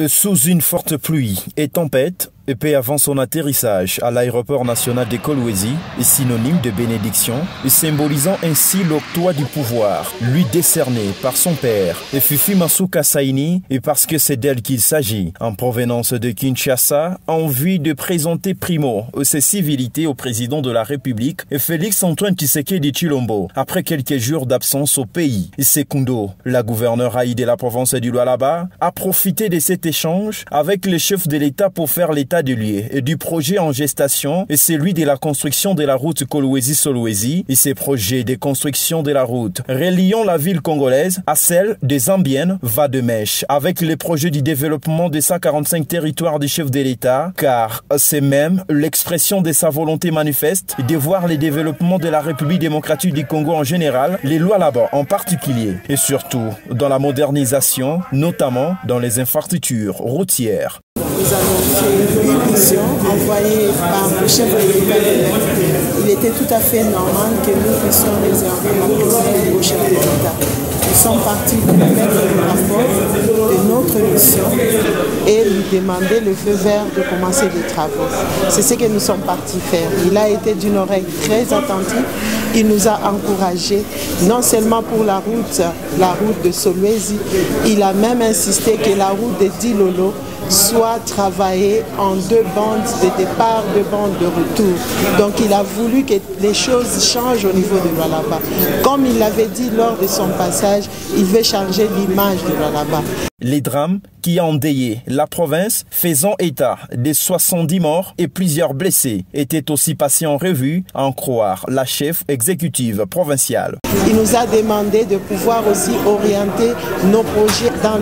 Sous une forte pluie et tempête, peu avant son atterrissage à l'aéroport national de Kolwezi, synonyme de bénédiction, symbolisant ainsi l'octroi du pouvoir, lui décerné par son père, Fifi Masuka Saini, et parce que c'est d'elle qu'il s'agit, en provenance de Kinshasa, en vue de présenter primo ses civilités au président de la République, Félix-Antoine Tshisekedi Tshilombo, après quelques jours d'absence au pays. Secundo, la gouverneure Aïe de la province du Lualaba, a profité de cet échange avec le chef de l'État pour faire l'état de lieu et du projet en gestation, et celui de la construction de la route Kolwezi-Solwezi et ses projets de construction de la route reliant la ville congolaise à celle de Zambienne-Vademèche, avec les projets du développement de 145 territoires du chef de l'État, car c'est même l'expression de sa volonté manifeste de voir le développement de la République démocratique du Congo en général, les Lualaba en particulier, et surtout dans la modernisation, notamment dans les infrastructures routières. Nous avons fait une mission envoyée par le chef de l'État. Il était tout à fait normal que nous puissions réserver la présence au chef de l'État. Nous sommes partis pour mettre le rapport de notre mission et lui demander le feu vert de commencer les travaux. C'est ce que nous sommes partis faire. Il a été d'une oreille très attentive. Il nous a encouragés, non seulement pour la route de Solwezi, il a même insisté que la route de Dilolo soit travaillée en 2 bandes de départ, 2 bandes de retour. Donc il a voulu que les choses changent au niveau de Lualaba. Comme il l'avait dit lors de son passage, il veut changer l'image de Lualaba. Les drames qui ont endeuillé la province, faisant état de 70 morts et plusieurs blessés, étaient aussi passés en revue, à en croire la chef exécutive provinciale. Il nous a demandé de pouvoir aussi orienter nos projets dans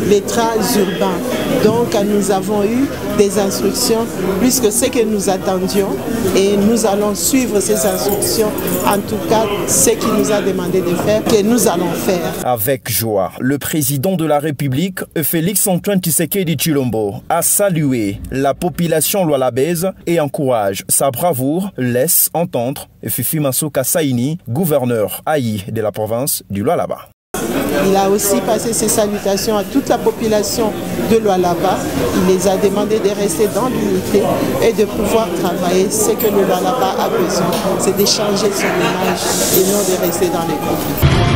les trains urbains. Donc nous avons eu des instructions plus que ce que nous attendions et nous allons suivre ces instructions. En tout cas, ce qu'il nous a demandé de faire, que nous allons faire. Avec joie, le président de la République, Félix-Antoine Tshisekedi Tshilombo, a salué la population lualabaise et encourage sa bravoure, laisse entendre Fifi Masuka Saini, gouverneur Aïe de la province du Lualaba. Il a aussi passé ses salutations à toute la population de Lualaba. Il les a demandé de rester dans l'unité et de pouvoir travailler. Ce que le Lualaba a besoin, c'est d'échanger son image et non de rester dans les conflits.